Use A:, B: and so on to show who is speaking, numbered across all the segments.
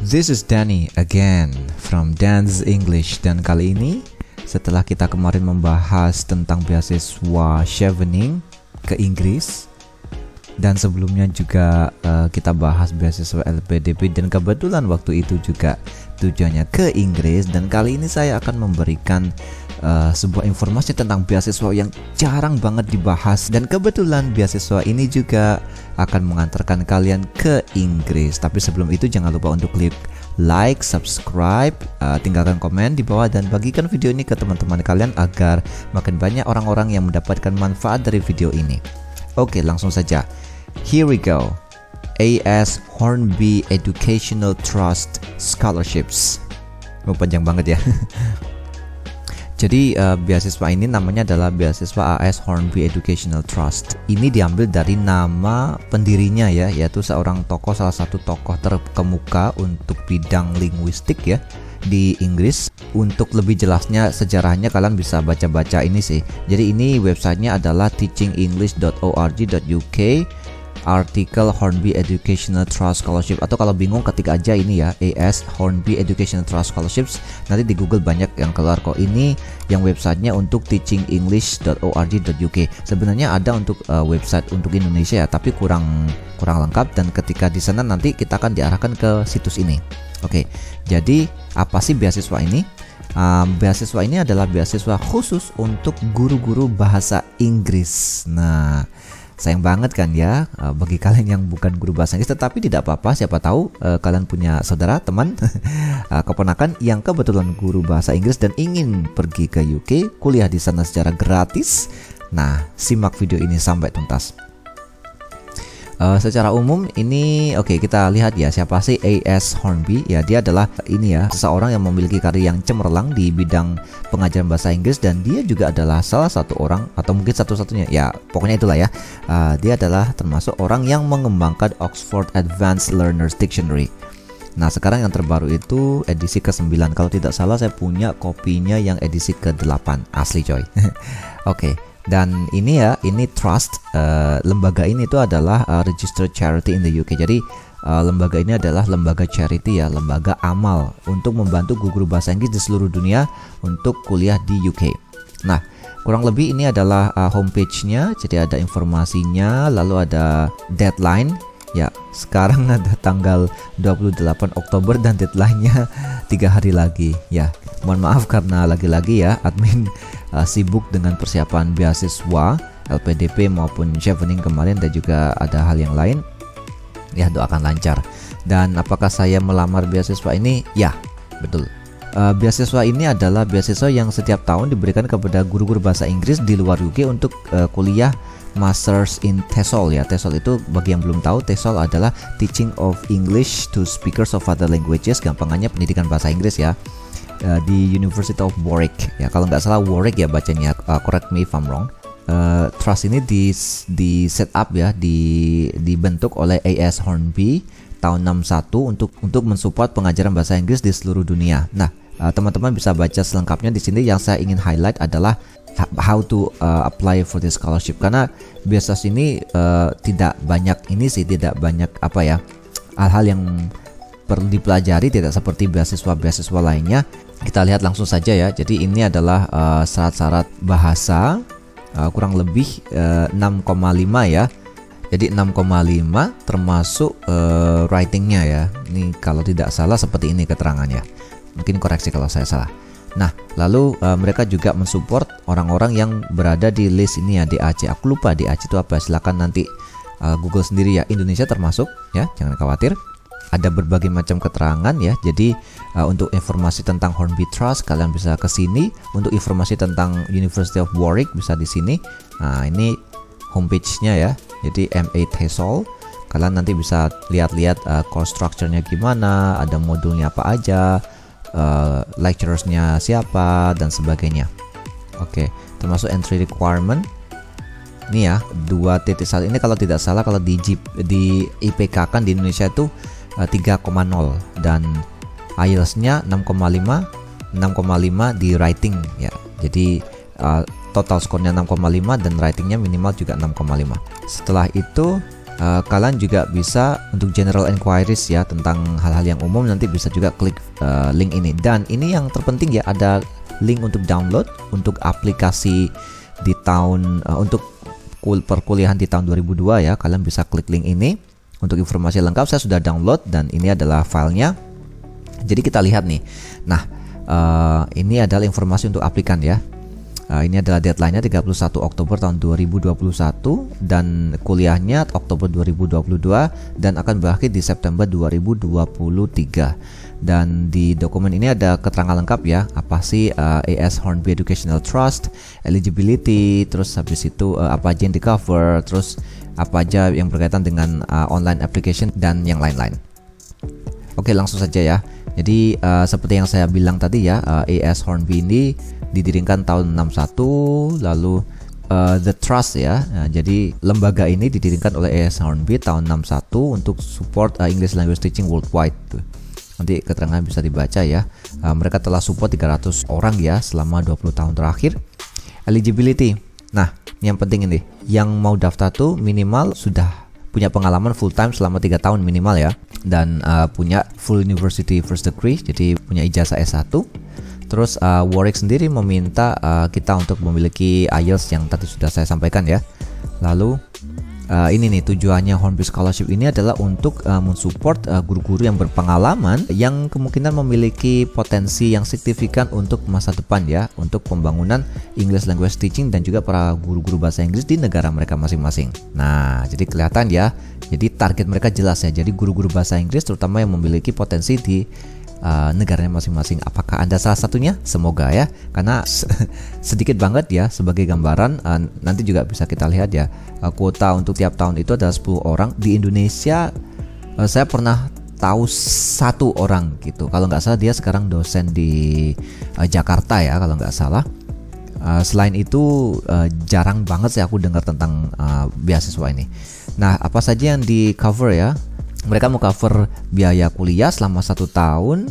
A: This is Danny again from Dan's English, dan kali ini setelah kita kemarin membahas tentang beasiswa chevening ke Inggris dan sebelumnya juga kita bahas beasiswa LPDP, dan kebetulan waktu itu juga tujuannya ke Inggris, dan kali ini saya akan memberikan sebuah informasi tentang beasiswa yang jarang banget dibahas, dan kebetulan beasiswa ini juga akan mengantarkan kalian ke Inggris. Tapi sebelum itu jangan lupa untuk klik like, subscribe, tinggalkan komen di bawah, dan bagikan video ini ke teman-teman kalian agar makin banyak orang-orang yang mendapatkan manfaat dari video ini. Oke, langsung saja. Here we go. AS Hornby Educational Trust Scholarships. Panjang banget ya. Jadi beasiswa ini namanya adalah beasiswa AS Hornby Educational Trust. Ini diambil dari nama pendirinya ya, yaitu salah satu tokoh terkemuka untuk bidang linguistik ya di Inggris. Untuk lebih jelasnya sejarahnya kalian bisa baca-baca ini sih. Jadi ini websitenya adalah teachingenglish.org.uk, artikel Hornby Educational Trust Scholarship, atau kalau bingung ketik aja ini ya, AS Hornby Educational Trust Scholarships. Nanti di Google banyak yang keluar kok. Ini yang websitenya untuk teachingenglish.org.uk. Sebenarnya ada untuk website untuk Indonesia ya, tapi kurang lengkap, dan ketika di sana nanti kita akan diarahkan ke situs ini. Oke, jadi apa sih beasiswa ini? Beasiswa ini adalah beasiswa khusus untuk guru-guru bahasa Inggris. Nah, sayang banget kan ya bagi kalian yang bukan guru bahasa Inggris, tetapi tidak apa-apa, siapa tahu kalian punya saudara, teman, keponakan yang kebetulan guru bahasa Inggris dan ingin pergi ke UK kuliah di sana secara gratis. Nah, simak video ini sampai tuntas. Secara umum ini kita lihat ya, siapa sih AS Hornby? Ya, dia adalah ini ya, seseorang yang memiliki karir yang cemerlang di bidang pengajaran bahasa Inggris, dan dia juga adalah salah satu orang, atau mungkin satu-satunya ya, pokoknya itulah ya. Dia adalah termasuk orang yang mengembangkan Oxford Advanced Learners Dictionary. Nah, sekarang yang terbaru itu edisi ke-9. Kalau tidak salah saya punya kopinya yang edisi ke-8. Asli coy. Oke. Dan ini ya, ini trust, lembaga ini itu adalah registered charity in the UK. Jadi lembaga ini adalah lembaga charity ya, lembaga amal untuk membantu guru bahasa Inggris di seluruh dunia untuk kuliah di UK. Nah, kurang lebih ini adalah homepage-nya. Jadi ada informasinya, lalu ada deadline. Ya, sekarang ada tanggal 28 Oktober dan deadline-nya 3 hari lagi. Ya, mohon maaf karena lagi-lagi ya admin sibuk dengan persiapan beasiswa LPDP maupun chevening kemarin, dan juga ada hal yang lain. Ya, doakan lancar. Dan apakah saya melamar beasiswa ini? Ya, betul. Beasiswa ini adalah beasiswa yang setiap tahun diberikan kepada guru-guru bahasa Inggris di luar UK untuk kuliah Masters in TESOL ya. TESOL itu bagi yang belum tahu, TESOL adalah Teaching of English to Speakers of Other Languages. Gampangannya pendidikan bahasa Inggris ya, di University of Warwick ya, kalau nggak salah Warwick ya bacanya, correct me if I'm wrong. Trust ini di set up ya, dibentuk oleh AS Hornby tahun 61 untuk mensupport pengajaran bahasa Inggris di seluruh dunia. Nah, teman-teman bisa baca selengkapnya di sini. Yang saya ingin highlight adalah how to apply for this scholarship, karena beasiswa ini tidak banyak hal-hal yang perlu dipelajari, tidak seperti beasiswa lainnya. Kita lihat langsung saja ya. Jadi ini adalah syarat-syarat bahasa, kurang lebih 6,5 ya. Jadi 6,5 termasuk writingnya ya. Ini kalau tidak salah seperti ini keterangannya. Mungkin koreksi kalau saya salah. Nah, lalu mereka juga mensupport orang-orang yang berada di list ini ya, DAC. Aku lupa DAC itu apa, silakan nanti Google sendiri ya. Indonesia termasuk ya, jangan khawatir. Ada berbagai macam keterangan ya. Jadi untuk informasi tentang Hornby Trust kalian bisa ke sini. Untuk informasi tentang University of Warwick bisa di sini. Nah, ini homepage-nya ya. Jadi MA TESOL. Kalian nanti bisa lihat-lihat course structure-nya gimana, ada modulnya apa aja, lecturers-nya siapa dan sebagainya. Oke, termasuk entry requirement. Ini ya, 2.1 ini kalau tidak salah, kalau di IPK kan di Indonesia itu 3,0, dan IELTS-nya 6,5 di writing ya. Jadi total skornya 6,5 dan writingnya minimal juga 6,5. Setelah itu Kalian juga bisa untuk general inquiries ya tentang hal-hal yang umum, nanti bisa juga klik link ini. Dan ini yang terpenting ya, ada link untuk download untuk aplikasi di tahun untuk perkuliahan di tahun 2002 ya. Kalian bisa klik link ini untuk informasi lengkap. Saya sudah download dan ini adalah filenya. Jadi kita lihat nih. Nah, ini adalah informasi untuk aplikan ya. Ini adalah deadline-nya 31 Oktober tahun 2021 dan kuliahnya Oktober 2022 dan akan berakhir di September 2023. Dan di dokumen ini ada keterangan lengkap ya, apa sih AS Hornby Educational Trust, eligibility, terus habis itu apa aja yang di cover, terus apa aja yang berkaitan dengan online application dan yang lain-lain. Oke, langsung saja ya. Jadi seperti yang saya bilang tadi ya, AS Hornby ini didirikan tahun 61, lalu The Trust ya. Jadi lembaga ini didirikan oleh AS Hornby tahun 61 untuk support English language teaching worldwide. Nanti keterangan bisa dibaca ya. Mereka telah support 300 orang ya selama 20 tahun terakhir. Eligibility. Nah, yang penting ini, yang mau daftar tuh minimal sudah punya pengalaman full time selama 3 tahun minimal ya, dan punya full university first degree, jadi punya ijazah S1. Terus Warwick sendiri meminta kita untuk memiliki IELTS yang tadi sudah saya sampaikan ya. Lalu ini nih tujuannya Hornby Scholarship ini adalah untuk mensupport guru-guru yang berpengalaman yang kemungkinan memiliki potensi yang signifikan untuk masa depan ya, untuk pembangunan English language teaching dan juga para guru-guru bahasa Inggris di negara mereka masing-masing. Nah, jadi kelihatan ya. Jadi target mereka jelas ya. Jadi guru-guru bahasa Inggris terutama yang memiliki potensi di negaranya masing-masing. Apakah Anda salah satunya? Semoga ya, karena sedikit banget ya sebagai gambaran. Nanti juga bisa kita lihat ya, kuota untuk tiap tahun itu adalah 10 orang. Di Indonesia saya pernah tahu 1 orang gitu, kalau nggak salah dia sekarang dosen di Jakarta ya kalau nggak salah. Selain itu jarang banget sih aku dengar tentang beasiswa ini. Nah, apa saja yang di cover ya? Mereka mau cover biaya kuliah selama 1 tahun.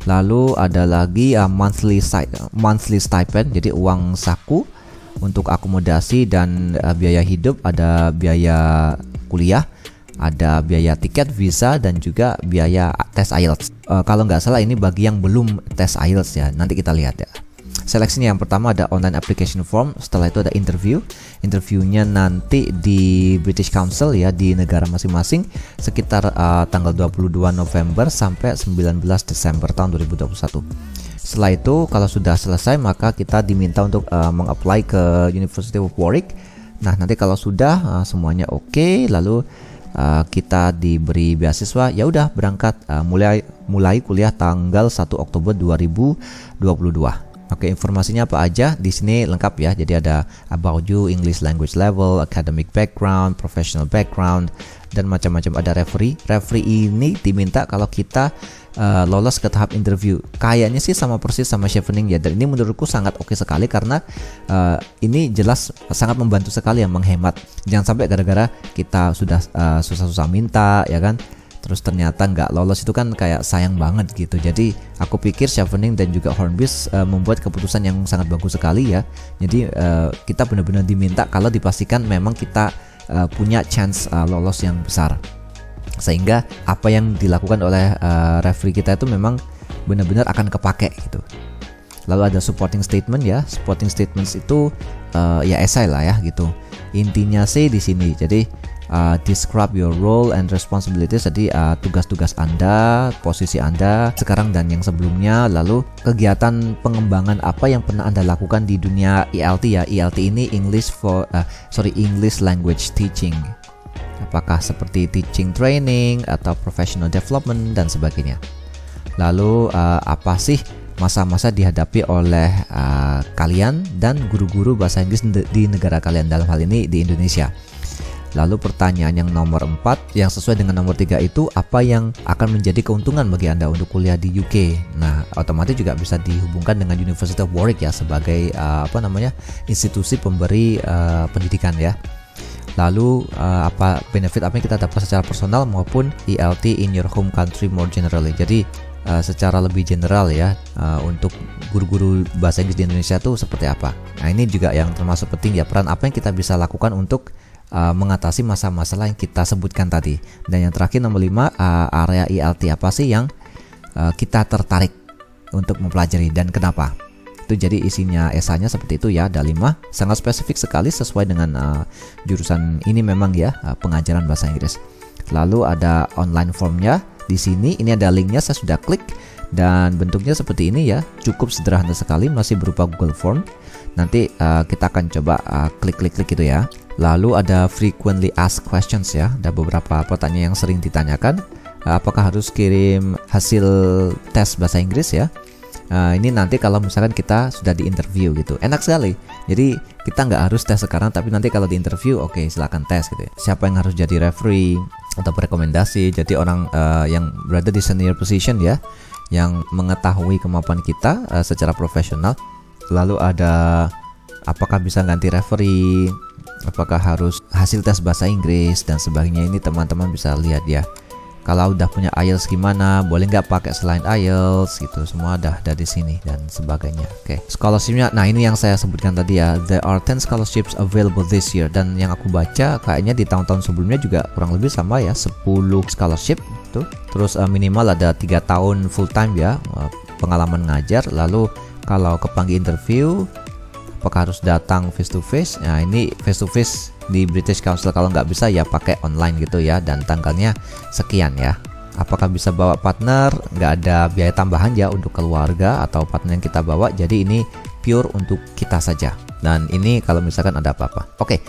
A: Lalu ada lagi monthly stipend, jadi uang saku untuk akomodasi dan biaya hidup. Ada biaya kuliah, ada biaya tiket, visa, dan juga biaya tes IELTS. Kalau nggak salah ini bagi yang belum tes IELTS ya. Nanti kita lihat ya. Seleksinya yang pertama ada online application form, setelah itu ada interview. Interviewnya nanti di British Council ya, di negara masing-masing sekitar tanggal 22 November sampai 19 Desember tahun 2021. Setelah itu kalau sudah selesai maka kita diminta untuk mengapply ke University of Warwick. Nah, nanti kalau sudah semuanya oke, lalu kita diberi beasiswa, ya udah berangkat mulai kuliah tanggal 1 Oktober 2022. Oke, informasinya apa aja di sini lengkap ya. Jadi ada about you, English language level, academic background, professional background, dan macam-macam. Ada referee. Referee ini diminta kalau kita lolos ke tahap interview. Kayaknya sih sama persis sama chevening ya. Dan ini menurutku sangat oke sekali karena ini jelas sangat membantu sekali ya, menghemat. Jangan sampai gara-gara kita sudah susah-susah minta ya kan, terus ternyata nggak lolos, itu kan kayak sayang banget gitu. Jadi aku pikir Chevening dan juga Hornby membuat keputusan yang sangat bagus sekali ya. Jadi kita benar-benar diminta kalau dipastikan memang kita punya chance lolos yang besar, sehingga apa yang dilakukan oleh referee kita itu memang benar-benar akan kepake gitu. Lalu ada supporting statement ya. Supporting statements itu ya esai lah ya gitu. Intinya sih di sini. Jadi describe your role and responsibilities, jadi tugas-tugas Anda, posisi Anda sekarang dan yang sebelumnya. Lalu kegiatan pengembangan apa yang pernah Anda lakukan di dunia ELT ya. ELT ini English language teaching. Apakah seperti teaching training atau professional development dan sebagainya. Lalu apa sih masa-masa dihadapi oleh kalian dan guru-guru bahasa Inggris di negara kalian, dalam hal ini di Indonesia. Lalu pertanyaan yang nomor 4 yang sesuai dengan nomor 3 itu, apa yang akan menjadi keuntungan bagi Anda untuk kuliah di UK. Nah, otomatis juga bisa dihubungkan dengan University of Warwick ya sebagai institusi pemberi pendidikan ya. Lalu apa benefit apa yang kita dapat secara personal maupun ELT in your home country more generally. Jadi secara lebih general ya, untuk guru-guru bahasa Inggris di Indonesia itu seperti apa. Nah, ini juga yang termasuk penting ya, peran apa yang kita bisa lakukan untuk mengatasi masalah-masalah yang kita sebutkan tadi. Dan yang terakhir nomor 5, area IELTS apa sih yang kita tertarik untuk mempelajari dan kenapa. Itu jadi isinya esainya seperti itu ya, ada 5, sangat spesifik sekali sesuai dengan jurusan ini memang ya, pengajaran bahasa Inggris. Lalu ada online formnya di sini, ini ada linknya, saya sudah klik dan bentuknya seperti ini ya, cukup sederhana sekali, masih berupa Google Form. Nanti kita akan coba klik gitu ya. Lalu ada frequently asked questions ya, ada beberapa pertanyaan yang sering ditanyakan. Apakah harus kirim hasil tes bahasa Inggris ya? Ini nanti kalau misalkan kita sudah di interview gitu, enak sekali. Jadi kita nggak harus tes sekarang, tapi nanti kalau di interview, oke, silakan tes gitu ya. Siapa yang harus jadi referee atau rekomendasi, jadi orang yang berada di senior position ya, yang mengetahui kemampuan kita secara profesional. Lalu ada apakah bisa ganti referee, apakah harus hasil tes bahasa Inggris dan sebagainya. Ini teman-teman bisa lihat ya. Kalau udah punya IELTS gimana, boleh nggak pakai selain IELTS gitu, semua ada di sini dan sebagainya. Oke, scholarshipnya, nah ini yang saya sebutkan tadi ya, there are 10 scholarships available this year, dan yang aku baca kayaknya di tahun-tahun sebelumnya juga kurang lebih sama ya, 10 scholarship tuh. Terus minimal ada 3 tahun full time ya, pengalaman ngajar. Lalu kalau kepanggil interview, apakah harus datang face to face? Nah ini face to face di British Council, kalau nggak bisa ya pakai online gitu ya, dan tanggalnya sekian ya. Apakah bisa bawa partner? Nggak ada biaya tambahan ya untuk keluarga atau partner yang kita bawa, jadi ini pure untuk kita saja. Dan ini kalau misalkan ada apa-apa. Oke.